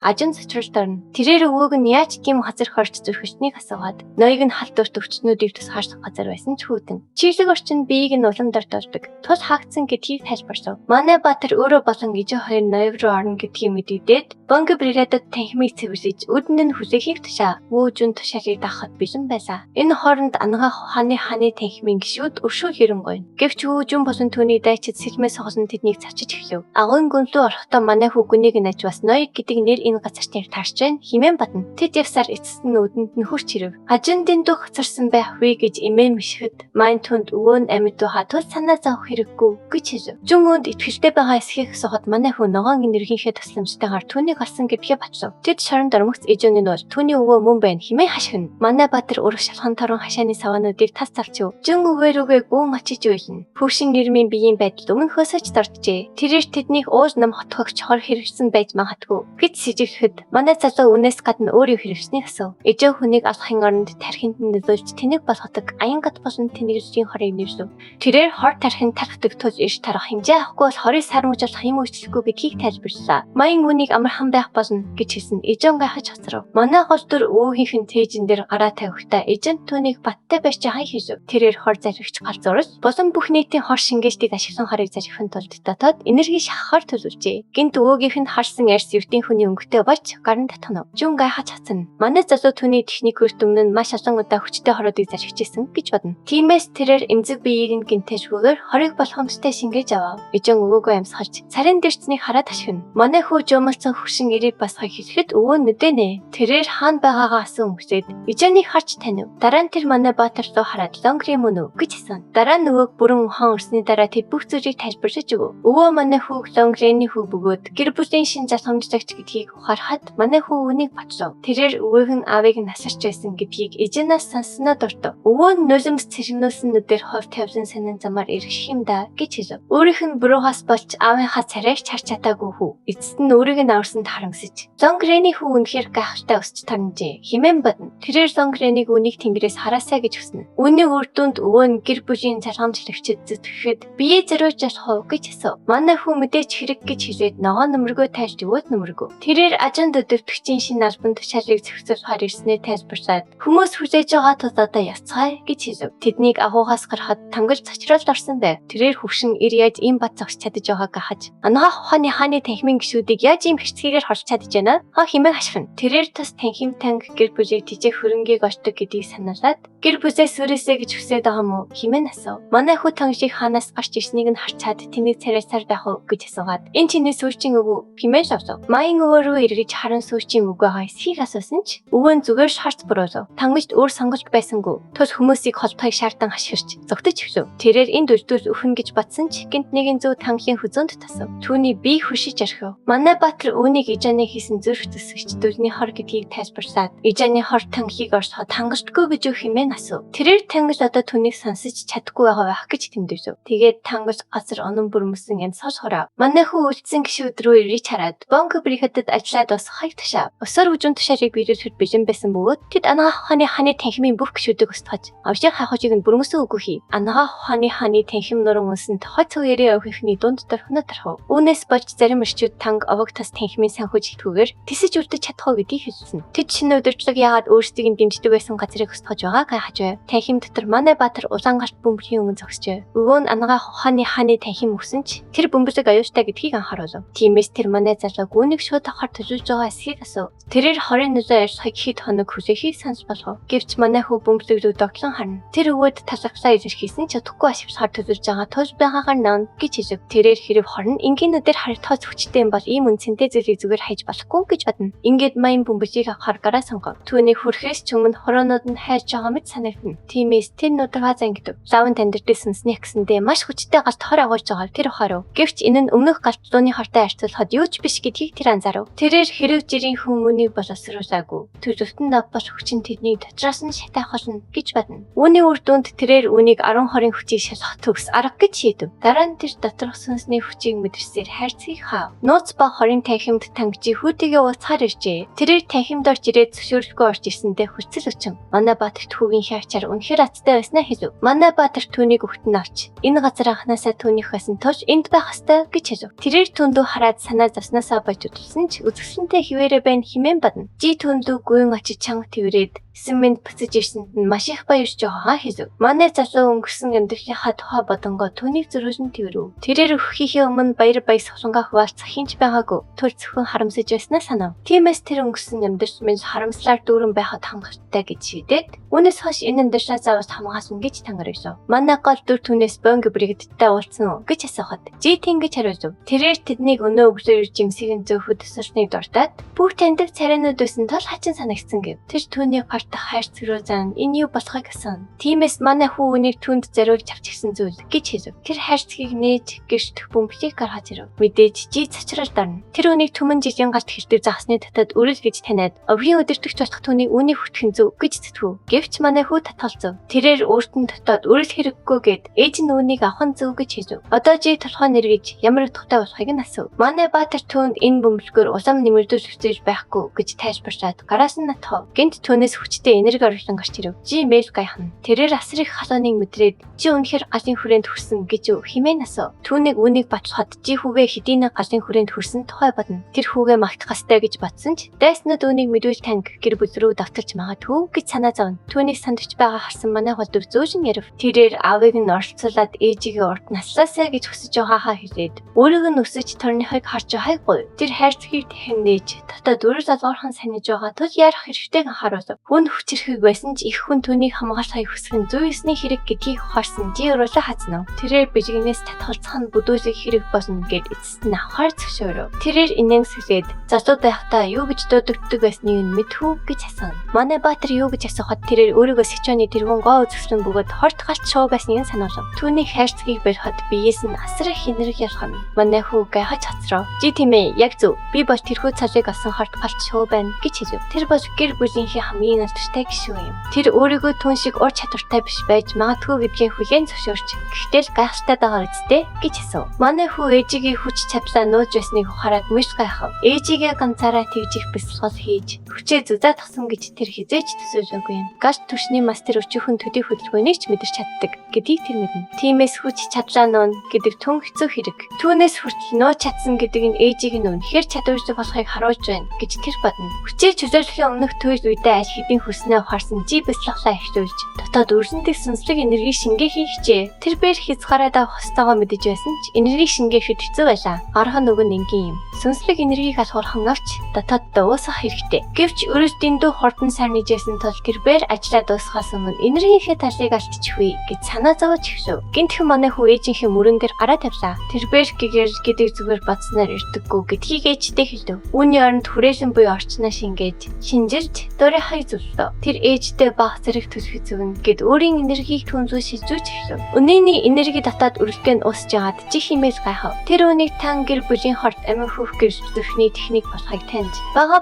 Ажин цочролд орно. Тэрээр өвөөг нь яаж тийм газар хорч зүрхэжнийг асуугаад ноёг нь халт өрт өвчтнүүдийг тус харсах газар байсан ч хүүдэн. Чиглэг орчин биеийг нь улам дортолдог. Тус хаагдсан гэдгийг тайлбарсав. Манай Баатар өөрөө болон ижи хоёр ноёг руу орно гэдгийг мэдэгдээд Бонго бригадад танхимыг цэвэрлэж үдэнд нь хүлээхийг тушаа. Вүүжүн тушаалыг даахад бэлэн байсан. Энэ хооронд Ангаа хааны танхимын гишүүд өршөөл хэрэнгойно. Гэвч вүүжүн болон түүний дайчид сэлмээс хосон тэднийг цавчиж эхлэв. Агуун гүнлүү орохдоо манай хүүгнийг нь аж бас ноёг гэдэг нэр энэ газартыг таарч байна. Химэн батна. Тэд явсаар эцэст нь үдэнд нь хурч ирэв. Ажиндын дух царсан байх вэ гэж имэн мишгэд майн түнд өвөө нь амьд хатвал санаа зовх хэрэггүй гэж хэлв. Жүн өнд итгэлтэй байгаа эсхийг сухад манай хүү ногоон энергийнхээ тусламжтайгаар түүнийг алсан гэдгээ батлав. Тэд шоронд ормогц ижүүн нь бол түүний өвөө мөн байна химэн хашгина. Манай Баатар ураг шалхан торон хашааны саваануудыг тас завчив. Жүн өвөө рүүгээ гүн очиж уйлна. Хөвшин нэрмийн биеийн байдал өмнөхөөсөө ч дорджээ. Тэрээр тэднийг ууж нам хотгогч хор хэрэгсэн байж магадгүй гэж сэжиглэхэд манай залуу үнээс гадна өөрөө хэрэгсний асуув. Ижөө хүнийг алахын оронд тархинд нь нөлөөлж тэнэг болгодог аянгат болон тэнэгжлийн хорыг нэрсв. Тэрээр хор тархинд тархдаг тул иш тарах хэмжээ авахгүй бол хорыг сармуулах юм үйлчлэхгүй гэдгийг тайлбарллаа. Маян үнийг амархан байх болно гэж хэлсэн. Ижөө гайхаж хоцров. Манай голдор өвөөгийнх нь тээжин дээр гараа тавихтаа ижэн түүнийг баттай байж хай хийв. Тэрээр хор заригч галзуурал болон бүх нийтийн хор шингээжтийг ашиглан хорыг зарихын тулд дотоод энерги шахахаар төлөвлөжээ. Гинт өвөөгийнх нь харсан арьс ертийн хүний өнгөтэй болж гарын татханав. Жүн гайхаж хацна. Манай залуу түүний техникээр дүмнэн маш олон удаа хүчтэй хоруудыг зархижсэн гэж бодно. Тиймээс тэрээр эмзэг биеийг нь гинтэжгүйгээр хорыг болгоомжтой шингээж авав. Ижэн өвөөгөө амьсгалж царин дэрцнийг хараад ашигна. Манай хүү жумалцсан хөвшин ирийг басхыг хэлэхэд өвөө нүдэнэ. Тэрээр хаана байгаагаа асуун хүсээд ижэнийг харж танив. Дараа нь тэр манай Баатар руу хараад лонгри мөн үү гэж асуув. Дараа нь өвөөг бүрэн ухан өрсний дараа тэд бүх зүйлийг тайлбарлаж өгөв. Өвөө манай хүүг лонгрины хүү бөгөөд гэр бүлийн шин засамжлагч гэдгийг ухаархад манай хүү үнийг батлав. Тэрээр өвөөгөн аавыг нь насарч байсан гэдгийг ижэнаас сонссноо дуртав. Өвөө нь нулимс цэргнүүлсэн нүдээр хов тавьсан санин замаар эргэх юм да гэж хэлв. Өөрийнх нь буруугаас болж аавынхаа царайг харж чадаагүй хүү. Эцэст нь өөрийг нь аварсанд харамсаж. Лонгрины хүү үнэхээр гайхалтай өсч тарнжээ. Химэн бодно. Тэрээр лонгриныг үнийг тэнгэрээс хараасаа гэж хүснэ. Үүний үр дүнд өвөө нь гэр бүлийн залгамжлагчид зүтгэхэд бие зориулж болох гэж асуув. Манай хүү мэдээж хэрэг гэж хэлээд ногоо нөмргөө тайлж өгөөд нөмргөө. Тэрээр ажинд өдөртөгчийн шинэ албан тушаалыг зохицуулахаар ирснээ тайлбарлаад хүмүүс хүлээж байгаа тул одоо яцгаая гэж хэлв. Тэднийг агуугаас гарахад тангаж цочролд орсон байв. Тэрээр хөвшин ир яаж ийм бат зогсч чадаж байгааг гахаж Ангаа хааны танхимын гишүүдийг яаж ийм хэцгээгээр хорч чадаж байна? Химэн хашгина. Тэрээр тас танхим танг гэр бүлийг тижээх хөрөнгийг очдог гэдгийг санаалаад гэр бүлээс сүрээсэй гэж хүсээд байгаа мó химэн асуув. Манай хүү тангшийг хаанаас гарч ирснийг нь харчаад тэнийг царайсаар байх уу гэж асуугаад энэ чиний сүүчийн өвөө химэн шавсав. Маян өвөө рүү эргэж харан сүүчийн үгээгаа эсхийг асуусан ч өвөө нь зүгээр харц буруулав. Тангажд өөр сонголт байсангүй. Тус хүмүүсийг холбохыг шаардан ашигч зогтож эхлэв. Тэрээр энд үлдүүл өхөн гэж бодсон ч гинт нэгэн зөв танхимын хүзөнд тасав. Түүний бие хөшиж орхив. Манай Баатар үүнийг ижааны хийсэн зүрх төсөгч дүрний хор гэдгийг тайлбарлаад ижааны хор танхийг орсоход тангаждгүй гэж химэн асуув. Тэрээр тангаж одоо түүнийг сонсож чадахгүй байгаа байх гэж тэмдэглэв. Тэгээд тангаж газар онон бүрмөсөн амьсгал хороо. Манай хүү үлдсэн гişүүд рүү ирж хараад Бонго бригадад ажиллаад босхойг тушаав. Өсөр үжүн тушаалыг биелүүлэхэд бэлэн байсан бөгөөд тэд Ангаа хааны танхимын бүх гişүүдийг устгаж авшиг хахажиг нь бүрмөсөн үгүй хий. Ангаа хааны танхим нуран унсанд хойц үерээ өвхийнхний дунд дөрхнө тархав. Үүнээс болж зарим эрчүүд танг овог тас танхимын санхүүж хитгүүгээр тисэж үлдэж чадах уу гэдгийг хэлсэн. Тэд шинэ удирдлага яагаад өөрсдийг нь дэмждэг байсан газрыг устгаж байгаа гайхаж байв. Танхим дотор манай Баатар улаан гарт бөмбөгийн өмнө зогсжээ. Өвөө нь Ангаа хааны танхим өгсөн ч тэр бөмбөг аюултай гэдгийг анхааруулв. Тиймээс тэр манай залууг үүнийг шууд авахар төлөвлөж байгаа эсхийг асуув. Тэрээр хорийн нөлөө ярьсахыг хэд хоног хүлээхийг санал болгов. Гэвч манай хүү бөмбөг рүү доглон харна. Тэр өвөд талархлаа илэрхийлсэн ч чадахгүй ашиглахаар төлөвлөж байгаа тул байгаагаар наан гэж хэлв. Тэрээр хэрэг хорн энгийнүүдээр харагдах хүчтэй юм бол ийм үнцэнтэй зүйлийг зүгээр хайж болохгүй гэж бодно. Ингээд маян бөмбөгийг авахар гараа сонгов. Түүнийг хүрхээс ч өмнө хороонууд нь хайж байгаа мэт санагдана. Тиймээс тэр нудраа зангидв. Лавн тандирдээ сүнснээ гэсэндээ маш хүчтэй галт хор агуулж байгаа тэр ухаарав. Гэвч энэ нь өмнөх галтлууны хортой харьцуулахад юу ч биш гэдгийг тэр анзаарав. Тэрээр хэрэг жирийн хүмүүнийг боловсруулаагүй. Төлөвтөнд авбал хүчин тэднийг дотроос нь шатаах болно гэж бодно. Үүний үр дүнд тэрээр үнийг 10 хорийн хүчийг шалгах төгс арга гэж шийдэв. Дараа нь тэр доторх сүнсний хүчийг мэдэрсээр хайрцгийг хаав. Нууц ба хорийн танхимд тангижи хүүтэйгээ уулзахаар иржээ. Тэрээр танхимд орж ирээд зөвшөөрлөгөө орж ирсэндээ хүчил өчөн. Манай Баатарт хүүгийн хяачаар үнэхээр аттай байснаа хэлв. Манай Баатар түүнийг өгтөн авч энэ газар анханасаа түүнийх байсан тул энд байх ёстой гэж хэлв. Тэрээр түндүү хараад санаа зовсноосоо болж удалсан ч үзэсгэлэнтэй хിവэрэ байна химэн badна. Жи түндүү гүйн очиж чанга твэрээд Сэмэнд буцаж ирсэнд нь маш их баярж байгаа хэзв. Манай залуу өнгөрсөн амьдралынхаа тухай бодонгоо түүнийг зөрүүлэн твэрв. Тэрээр өгөхийнхээ өмнө баяр солонгаа хуваалцах хинч байгаагүй. Түр зөвхөн харамсаж байснаа санав. Тиймээс тэр өнгөрсөн амьдрал минь харамслаар дүүрэн байхад хангалттай гэж шийдээд үүнээс хойш энэ амьдралаа заавал хамгаалсан гэж тангарагсав. Манай гол дүр түүнээс бонг бригадтай уулзсан уу гэж асуухад Жи тэнгэж хариулв. Тэрээр тэднийг өнөө өглөөр жимсгийн зөөхөд тусалсныг дуртаад бүх таньдаг царайнууд байсан тул хачин санагдсан гэв. Тэр түүний хайрц руу зан энэ юу болохыг асан. Тиймээс манай хүү үнийг түнд зориулж авчихсан зүйл гэж хэлв. Тэр хайрцгийг нээж гэрч бөмбөлийг гаргаж ирв. Мэдээж Жи цочрол дарна. Тэр үнийг түмэн жижигэн галт хэрдэг загсны татад үрэл гэж таниад өвгийн өдөртөгч болох түүнийг үнийг хүртгэн зөв гэж зүтгв. Гэвч манай хүү татгалзав. Тэрээр өөрт нь дотоод үрэл хэрэггүй гэд ээж нь үнийг авах зөв гэж хэлв. Одоо Жи толгой нэргэж ямар утгатай болохыг нь асуув. Манай баатар түүнд энэ бөмбөлгөөр улам нэмэрдүүлж хүсэж байхгүй гэж тайлбарлаад гараас нь натхав. Гэнт түүнээс хүчтэй энерги орлон гарч ирв. Жи мэйл гайхна. Тэрээр асар их халууныг мэдрээд Жи үнэхээр галын хүрээнд хүрсэн гэж химэн асуув. Түүнийг үнийг батлахад Жи хүүгээ хэдийнэ галын хүрээнд хүрсэн тухай бодно. Тэр хүүгээ магтах хэвээр гэж бодсон ч дайснууд үнийг мэдвэл танг гэр бүл рүү давталж магадгүй гэж санаа зовно. Түүнийг сандвич байгаа харсан манай голдор зөөжин ярив. Тэрээр аавыг нь оролцуулаад ээжигээ урд наслаасаа гэж хүсэж байгаахаа хэлээд өөрөг нь өсөж торныхыг харж хайгүй. Тэр хайрцгийг тэнээж дотоод өөрөөр залуурхан санаж байгаа тул яарах хэрэгтэйг анхааруулв. Хүн хүчрэхэг байсан ч их хүн түүнийг хамгаалахыг хүсэх нь 109-ний хэрэг гэдгийг ухаарсан Жи өрөөлө хазнав. Тэрээр бижигнээс татгалзах нь бүдүүлэх хэрэг болно гэд эцэст нь авахар зөвшөөрөв. Тэрээр инээмсэглээд залуу байхдаа юу гэж дуудагддаг байсныг нь мэдхүү гэж асуув. Манай баатар юу гэж асуухад тэрээр өөрийгөө Сичоны тэргүүн гоо үзэсгэлэн бөгөөд хорт галт шоу байсныг сануулв. Түүний хайрцгийг барихад биеэс нь асар их энерги ялхана. Манай хүү гайхаж цацрав. Жи тийм ээ, яг зөв. Би бол тэрхүү цалыг олсон хорт галт шоу байна гэж хэлв. Тэр бол гэр бүлийнхээ хамгийн алдартай гишүүн юм. Тэр өөрийгөө түн шиг ур чадвартай биш байж магадгүй гэдгийг хүлээн зөвшөөрч гэхдээ л гайхалтай байгаа үстэй гэж асуув. Манай хүү ээжигийн хүч чадлаа нууж байсныг ухаарад мэж гайхав. Ээжигээ ганцаараа тэгж их бэлсгол хийж хүчээ зүзаа тасан гэж тэр хизээч төсөөлөөгүй юм. Гаш түвшний мастер өчүүхэн төдий хөдөлгөөнийг ч мэдэрч чаддаг гэдгийг тэр мэднэ. Тиймээс хүч чадлаа нуун гэдэг түн хэцүү хэрэг. Түүнээс хүртэл нууж чадсан гэдэг нь ээжийг нь үнэхээр чадвартай болохыг харуулж байна гэж тэр бодно. Хүчээ чөлөөлөхийн өмнөх туйл үедээ аль хэдийн хүснээ ухаарсан Жи бэлсглаа ихлүүлж дотоод өрсөндөг сүнслэг энерги шингээхийг хичээ. Тэр бээр хязгаараа давах хөстөгөө мэдэж байсан ч энерги шингээхэд хэцүү байлаа. Арга нөгөө нь энгийн юм. Сүнслэг энергийг алхуурхан авч дотооддоо уусгах хэрэгтэй. Гэвч өрөөс дэндүү хурдан сайн нэжсэн тул тэр бээр ажиллаа дуусгахаас өмнө энергийнхээ талыг алдчихвээ гэж санаа зовж ихшв. Гинтхэн манай хүү ээжийнхээ мөрөн дээр гараа тавьлаа. Тэр бээр гэгээр гэдэг зүгээр бодсноор ирдэггүй гэдгийг ээжтэй хэлв. Үүний оронд хүрээлэн буй орчноо шингээж шинжилж дуурайхыг зөвлөө. Тэр ээжтэй баг зэрэг төлөх зөвн гэд өөрийн энергийг түнзүү шилжүүлж эхлэв. Өнөөний энерги дотоод өрөлтөнд уусж яагаад Жи химээс гайхав. Тэр үнийг тан гэр бүлийн хорт амин хөвх гэж зүрхний техник болохыг таньж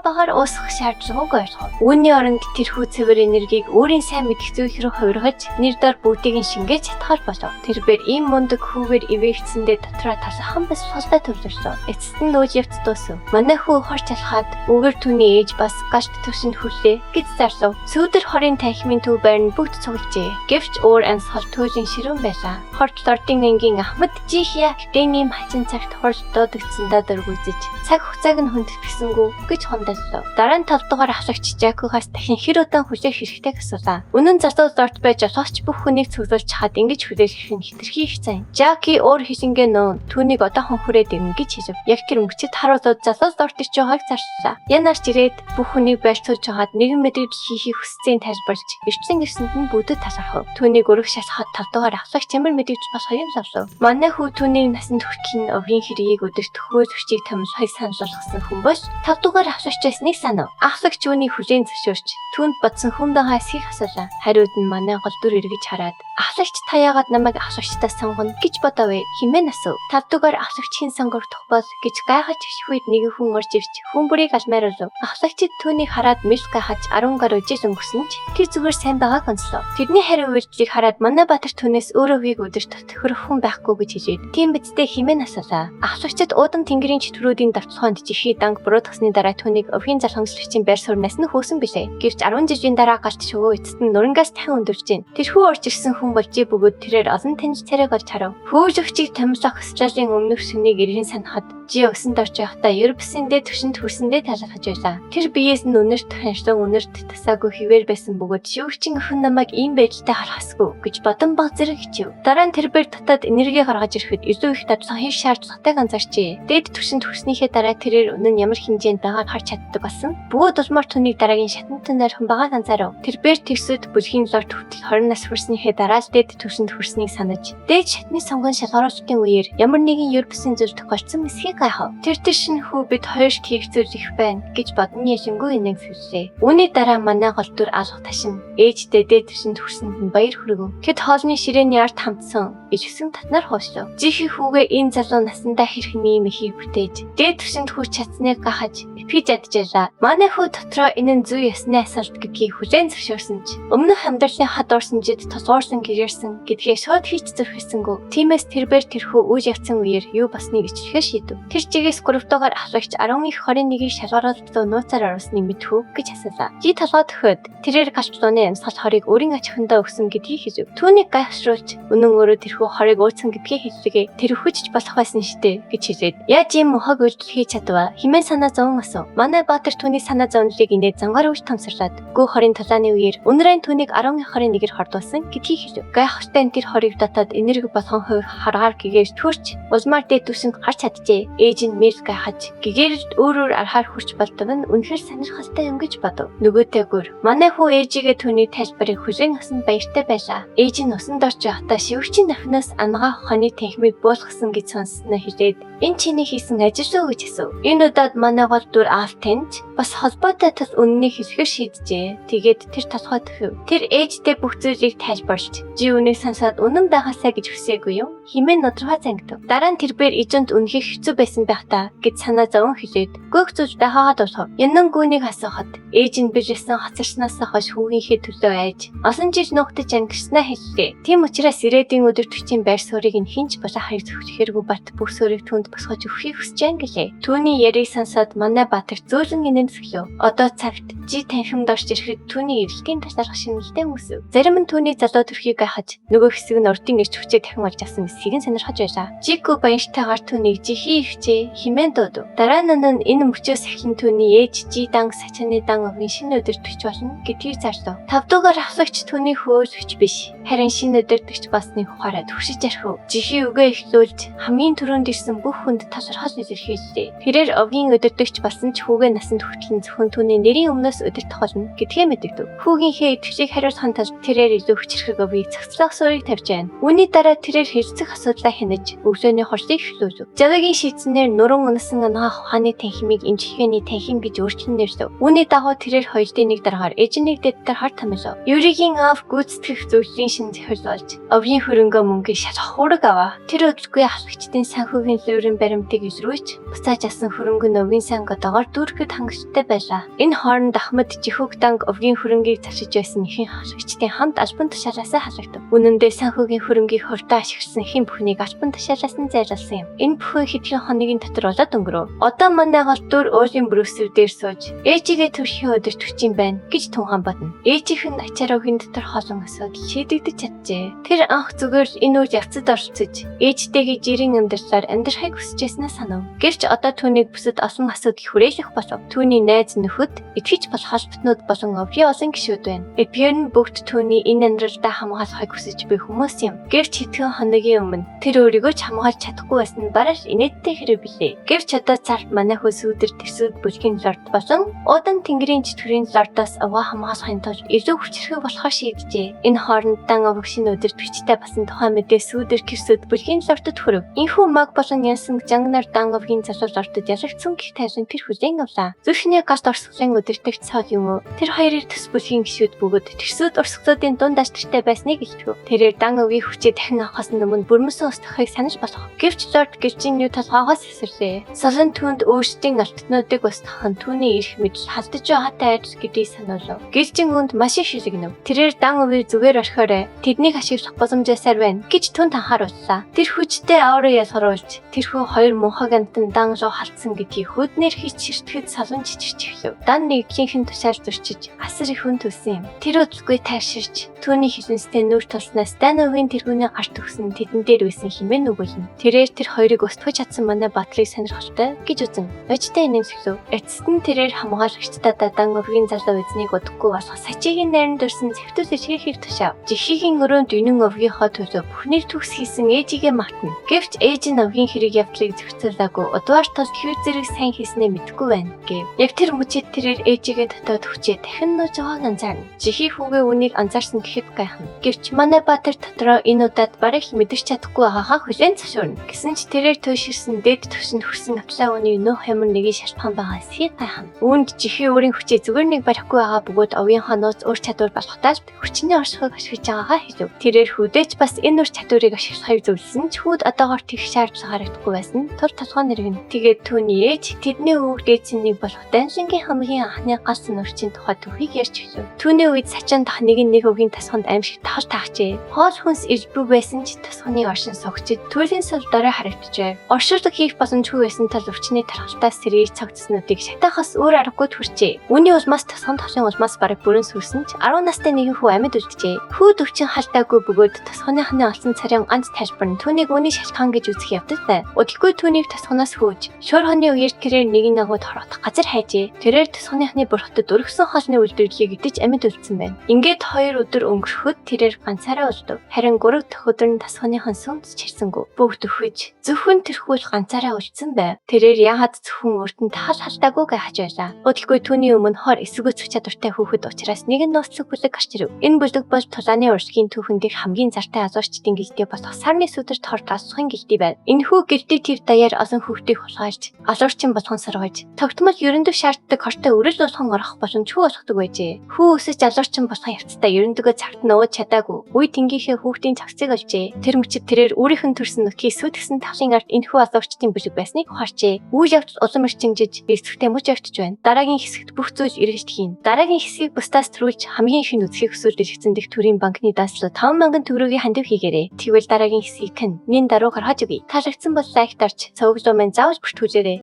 багаар уусгах шаардлагагүй ойлгов. Үүний оронд тэрхүү цэвэр энергийг өөрийн сайн мэдэх зүйл рүү хувиргаж нэр дор бүгдийг нь шингээж чадхаар болов. Тэрээр ийм мундаг хүүгээр ивэгцэндээ дотроо талхан бас солтой төвлөрсөн. Эцэст нь нөөж явц дуусв. Манай хүү хорч алхаад үгээр түүний ээж бас гашт төвшөнд хүлээ гэж зарлав. Сүүдэр хорийн танхимын төв байрны бүгд цуглжээ. Гэвч өөр ансгал туйлын ширүүн байлаа. Хорт лордын ангийн Ахмад Жихия дэний хачин цагт хорт дуудагдсандаа дөрвөлжиж цаг хугацааг нь хүндэтгэсэнгүү гэж хондлоо. Дараа нь 5 дугаар ахлагч Жакугаас дахин хэр удаан хүлээх хэрэгтэйг асуулаа. Үнэн залуу лорд байж олооч бүх хүнийг цуглуулж чахад ингэж хүлээх нь хитрхи их зайн. Жаки өөр хишингээ нөө түүнийг одоохон хүрээд ирнэ гэж хэлв. Яг тэр өнгөчд харуулууд залуу лорд ич байгааг зарчлаа. Янаарч ирээд бүх хүнийг байлцуулж чахад нэгэн мэдрэгдэл хийхийг хүсцэн тайлбарлаж эртлэн гэрсэнд нь бүдэд талархав. Түүнийг өргөх шалхахад 5 дугаар ахлагч ямар мэдэгдэж болохыг лавлав. Манай хүү түүнийг насанд хүртэл овгийн хэргийг өдөрт хөөсөгчийг томилхыг сануулгасан хүн бол 5 дугаар ахлагч байсныг санав. Ахлагч үүнийг хүлээн зөвшөөрч түүнд бодсон хүндээ эсхийг асуулаа. Хариуд нь манай гол дүр эргэж хараад ахлагч та яагаад намайг ахлагчтаас сонгоно гэж бодовэ хэмээн асуув. 5 дугаар ахлагчийн сонгогдох бол гэж гайхаж хөвд нэг хүн орж ирж хүн бүрийг алмааруулв. Ахлагчид түүнийг хараад мэл гайхаж 10 гаруй жил өнгөрсөн ч тэр зүгээр сайн байгааг онцлоо. Тэдний хариу үйлдэлийг хараад манай баатар түүнээс өөрөөгөө өдөрт төхөрөх хүн байхгүй гэж хэлээд тийм бидтэй хэмээн асуулаа. Ахлагчид уудан тэнгэрийн чөтгөрүүдийн давталхоонд жихий данг буруутгасны дараа түүнийг өвгийн залхамжлагчийн байр суурнаас нь хөөсөн билээ. Гэвч 10 жилийн дараа галт шөвөө эцэст нь нурангаас дахин өндөрж гин. Тэрхүү орж ирсэн хүн бол Жи бөгөөд тэрээр олон таньж царайг олж харав. Хөөжөгчийг томилох Австралийн өмнөх сүнийг иргэн санахад Жи өсөнд орж явахдаа Европсэндээ төвшөнд хүрсэндээ талархаж байлаа. Тэр биеэс нь үнэрт ханшлан үнэрт тасаагүй хിവэр байсан бөгөөд шүүгчин охин намайг ийм байдалтай харахсгүй гэж бодон баг зэрэг хичээв. Дараа нь тэр бэр дотоод энерги гаргаж ирэхэд илүү их дадлага хийх шаардлагатайг анзаарчээ. Дээд төвшөнд хүрснийхээ дараа тэрээр өнөө нь ямар хэмжээнд байгааг харж чаддаг болсон. Бөгөөд улмаар түүнийг дараагийн шатнтай нойрхон байгааг анзаарав. Тэр бэр тэгсэд бүлгийн лорд хүртэл 20 нас хүрснийхээ дараа л дээд төвшөнд хүрснийг санаж дээд шатны сонгон шалгаруулалтын үеэр ямар нэгэн Европсын зүйл тохиолдсон эсхийг гайхав. Тэр шинэ хүү бид хоёр хийх зүйл их байна гэж бодно яшингүй инээн фүлээ. Үүний дараа манай гол дүр алга ташин ээжтэй дээд төвшөнд хүрсэнд нь баяр хүргэв. Гэт хоолны ширээний ард хамтсан ижигсэн татнаар хоошлоо. Жихи хүүгээ энэ залуу насандаа хэрхэн ийм ихийг бүтээж дээд төвшөнд хүрч чадсныг гахаж эпиж ядчихлаа. Манай хүү дотроо энэ нь зүй ясны асуулт гэдгийг хүлээн зөвшөөрсөн ч өмнөх амьдралын хад уурсан жид тосгоорсон гэрэрсэн гэдгээ шууд хийч зөрхөссөнгөө. Тиймээс тэрбээр тэрхүү үж явцсан үеэр юу басныг ичрэхээ шийдэв. Тэр чигээс гуравтуугаар ахлагч 10 их 21-ийг шалгаруулалтаа нууцаар оруулсныг мэдхүү гэж асуулаа. Жи толгой төхөд тэрээр галчлууны амьсгал хорыг өөрийн ач ахуйндаа өгсөн гэдгийг хэлв. Түүнийг гайхшруулж үнэн өөрөө тэрхүү хорыг ууцсан гэдгийг хэллэгээ тэр хүчж болох байсан штэ гэж хэлээд яаж ийм мохог үйлдэл хийж чадваа хэмээн санаа зовон асуув. Манай баатар түүний санаа зовнолыг инээд зангаар үж томсорлаад гүү хорийн талааны үеэр үнэрэн түүнийг 10 их 21-ээр хордуулсан гэдгийг хэлв. Гайхалтай тэр хорыг дотоод энерги болгон хувь харгаар гэгээр төрч улмаар дээд төвшөнд гарч чаджээ. Ээж нь мэл гайхаж гэгээр өөрөөр арахаар хүрч болдог нь үнэхээр сонирхолтой юм гэж бодов. Нөгөөтэйгүр манай хүү ээжигээ түүний тайлбарыг хүлээн авсан баяртай байлаа. Ээж нь усанд орж явахдаа шивгчийн нахнаас ангаа ухааны танхимыг буулгасан гэж сонссноо хэлээд энэ чиний хийсэн ажил шүү гэж асуув. Энэ удаад манай гол дүр Алтенч бас холбоотой тус үннийг хэлэхээр шийджээ. Тэгээд тэр толгой төхөв. Тэр ээжтэй бүх зүйлийг тайлбарлаж жи үнийг сонсоод үнэн байгаасаа гэж хүсээгүй юу? Химэн нодорхой зангидав. Дараа нь тэрбээр эжэнт үнэхээр хэцүү байсан байхдаа гэж санаа зовон хэлээд гөөх зүүж байхаагаа дуусгав. Янан гүнийг асуухад ээж нь бижсэн хоцорсноос хойш хүүгийнхээ төлөө айж олон жил нуугдаж ангирснаа хэллээ. Тийм учраас ирээдүйн өдөр төчийн байр суурийг нь хинч болоо хайр зөвхөөргүй бат бүх суурийг түнд босгож өгөхийг хүсэж байна гэлээ. Түүний яриг сонсоод манай баатар зөөлөн инээмсэглэв. Одоо цагт жи танхимд орж ирэхэд түүний эрэлтийн талаарх шинэлтэй өмсөв. Зарим нь түүний залуу төрхийг гайхаж нөгөө хэсэг нь урдын ирч хүчээ дахин олж авсан эсхийг нь сонирхож байлаа. Жико баяртайгаар түүнийг жихий ихчээ химэн дуудав. Дараа нь энэ мөчөөс ахин түүний ээж жи данг сачааны дан өвгийн шинэ өдөр төрч болно гэдгийг зарлав. Тавдуугаар ахлагч түүний хөөсөж биш. Харин шинэ өдөр төрч басны ухаараа төгшиж ярих. Жихий үгээ ихлүүлж хамгийн түрүүнд ирсэн бүх хүнд талархал илэрхийллээ. Тэрээр овгийн өдөр төрч болсон ч хүүгээ насанд хүртэл зөвхөн түүний нэрийн өмнөөс өдөр тохолно гэдгээ мэдэгдэв. Хүүгийнхээ итгэжийг хариулахын тулд тэрээр илүү хүчрэх өвгийг цогцлох суурийг тавьж байна. Үүний дараа тэрээр хэрцэх асуудлаа хянаж өглөөний хоршлыг эхлүүлв. Жавигийн шийдснээр нуруу унасан ангаа ухааны танхимыг эмчилгээний танхим гэж өөрчлөн нэрлэв. Үүний дагуу тэрээр хоёрын нэг дараагаар эжнийг дэдгээр хар тамилав. Юригийн аав гүйцэтгэх зүйлийн шин зохиол болж овгийн хөрөнгөө мөнгийг шалгах ураг аваа. Тэр өдөргүй ахлагчдын санхүүгийн лүүрийн баримтыг илрүүлж буцааж асан хөрөнгө нь овгийн санг одоогоор дүүрэхэд хангалттай байлаа. Энэ хооронд Ахмад жихүүг данг овгийн хөрөнгийг зарчиж байсан ихэнх ахлагчдын хамт албан тушаалаасаа халагдав. Үнэн дээр санхүүгийн хөрөнгийг хурдаа ашигласан хэн бүхнийг албан тушаалаас нь зайлуулсан юм. Энэ бүхэн хэдхэн хоногийн дотор болоод өнгөрөв. Одоо манай гол дүр өөрийн брүсвэр дээр сууж ээжигээ төрхийн өдөр төрчих юм байна гэж тунгаан бодно. Ээжийнх нь ачааруугийн дотор холон асуудал шийдэгдэж чаджээ. Тэр анх зүгээр энэ үйл явцад оролцож ээжтэйгээ жирийн амьдралаар амьдрахыг хүсэжсэнээ санав. Гэвч одоо түүнийг бүсэд олон асуудал хүрээлэх болов. Түүний найз нөхөд итгэж болох холботнууд болон овгийн олон гишүүд байна. Эпер нь бүгд түүний энэ амьдралдаа хамгаалахыг хүсэж буй хүмүүс юм. Гэвч хэдхэн хоногийн өмнө тэр өөрийгөө ч хамгаалж чадахгүй байсан нь бараж инээдтэй хэрэг билээ. Гэвч одоо царт манай хөөс өдөр төсөөд бүлгийн лорд болон удан тэнгэрийн чөтгөрийн лордоос аваа хамгаалахын тулд илүү хүчрэх болохоор шийджээ. Энэ хооронд дан овог шинэ өдөр төчтэй басан тухайн мэдээ сүүдэр гэрсүүд бүлгийн лордод хүрв. Инхүү маг болон янсан жангнаар дан овгийн залуу лордод ялагдсан гих тайрын тэр хүлээн авлаа. Зүрхний гаст орсголын өдөртөгч цаал юм уу? Тэр хоёрыг төс бүлгийн гишүүд бөгөөд тэрсүүд орсголуудын дунд ашигтай байсныг илтгэв. Тэрээр дан овгийн хүчээ дахин авахаас өмнө бүрмөсөн устгахыг санаж болох. Гэвч лорд гэрчийн юу толгоогоос эсэрлээ. Солон түүнд өөрсдийн алтнуудыг устгах нь түүний эрх мэдэл халдаж байгаатай айдас гэдгийг сануулв. Гэрчийн хүнд маш их шилэгнэв. Тэрээр дан овыг зүгээр орхиорой. Тэднийг ашиглах боломжоосаар байна байна гэж түн анхаарууллаа. Тэр хүчтэй аураа ясгаруулж тэрхүү хоёр мунхаг амтан дан руу халтсан гэдгийг хөднөр хийж ширтгэхэд салун чичирч эхлэв. Дан нэг ихэнх тушаал зурчиж асар их хүн төсөн юм. Тэр өдөлгүй тайширч түүний хилэнстэй нүр тулснаас Даногийн тэргүүний гарт өгсөн тэдэн дээр байсан хэмээн нүгүүлнэ. Тэрээр тэр хоёрыг устгаж чадсан манай батлыг сонирхолтой гэж үзэн. Очтой нэмсгэлөө. Эцэст нь тэрээр хамгаалагчдаа Даногийн залуу эзнийг удахгүй болох сачигийн найранд дурсан зэвтүүс ичгэхийг тушаав. Жихигийн өрөөнд үнэн овгийнхоо төлөө бүхнийг төгс хийсэн ээжигээ мартна. Гэвч ээж нь овгийн хэрэг явдлыг зохицуулаагүй удваар тул хэр зэрэг сайн хийснээ мэдэхгүй байна гэв. Яг тэр мөчид тэрээр ээжигээ дотоод хүчээ дахин нууж байгааг анзаарна. Жихи хүүгээ үнийг анзаарсан гэхэд гайхна. Гэвч манай баатар дотроо энэ удаад бараг мэдэрч чадахгүй байгаагаа хүлээн зөвшөөрнө. Гэсэн ч тэрээр туйширсан дээд төвшөнд хүрсэн автлаа үний нөх хямар нэгийг шалтгаан байгаа эсхийг гайхна. Үүнд жихи өөрийн хүчээ зүгээр нэг барихгүй байгаа бөгөөд овгийнхоо нууц өөр чадвар болохтаас хүчний оршихыг ашиглаж байгаагаа хэлв. Тэрээр хүүдээч бас энэ өөр чадварыг ашиглахыг зөвлөсөн ч хүүд одоогоор тэгш шаардлага харагдахгүй байсан. Тур толгой нэргэн. Тэгээд түүний ээж тэдний өвөг дээдсэнийг болох Даншингийн хамгийн анхны гал сүнөрчийн тухай түүхийг ярьж өглөө. Түүний үед сачаан дах нэг өвгийн тасганд аимшиг тахал таахжээ. Хоол хүнс ирбүү байсан ч тасганы оршин согчид түүлийн сул дорой харагджээ. Оршуулга хийх боломжгүй байсан тал өвчний тархалтаас сэргийж цогцснуудыг шатаахаас өөр аргагүй төрчээ. Үүний улмаас тасган тахлын улмаас бараг бүрэн сүрсэн ч 10 настай нэгэн хүү амьд үлджээ. Хүүд өвчин халтаагүй бөгөөд тасганыхны олсон царийн ганц тайлбар нь түүнийг үүний шалтгаан гэж үзэх явдалтай. Удалгүй түүнийг тасганаас хөөж шуур хоны үеэр тэрээр нэг агууд хорогдох газар хайжээ. Тэрээр тасганыхны бурхтад өргөсөн хоолны үйлдвэрлэлийг идэж амьд үлдсэн байна. Ингээд 2 өдөр өнгөрөхөд тэрээр ганцаараа үлдэв. Харин 3 дахь өдөр нь тасганыхан сүмс чирсэнгүү. Бүгд өхөж зөвхөн тэрхүүл ганцаараа үлдсэн байв. Тэрээр яагаад зөвхөн өөртөө тахал халтаагүй гайхаж байлаа. Удалгүй түүний өмнө хор эсвэгөцөх чадвартай хүүхэд учраас нэгэн нууцлог бүлэг гарч ирв. Энэ бүлэг бол тулааны уршгийн түүхэн дэх хамгийн зартай азуурчдын гэлтэй болох сарны сүдэрт хорт асухын гэлтэй байв. Энэхүү гэлтэй тэв даяар олон хүүхдийг хулгайлж азуурчин болгон саргаж тогтмол ерөндөг шаарддаг хортой өрөл болгон орох боломжгүй болгодог байжээ. Хүү өсөж азуурчин болгон явцдаа ерөндөгөө цагт нь ууж чадаагүй. Үе тэнгийнхээ хүүхдийн цогцыг олжээ. Тэр мөчид тэрээр өөрийнх нь төрсөн нутгийг сүтгсэн тавлын ард энэхүү азуурчдын бүлэг байсныг ухаарчээ. Үйл явдал улам эрчимжиж эсвэгтэй мөч явтж байна. Дараагийн хэсэгт бүх зүйл эргэлж хийн. Дараагийн хэсгийг бусдаас төрүүлж хамгийн их нь үзхийг хүсвэл дэлгэцэн дэх төрийн банкны дааслуу 5,000 төгрөгийн хандив хийгээрэй. Тэгвэл дараагийн хэсгийг нин даруугаар хаж өгье. Таалагдсан бол лайк дарж, цовглоо маань заавал бүртгүүлээрэй.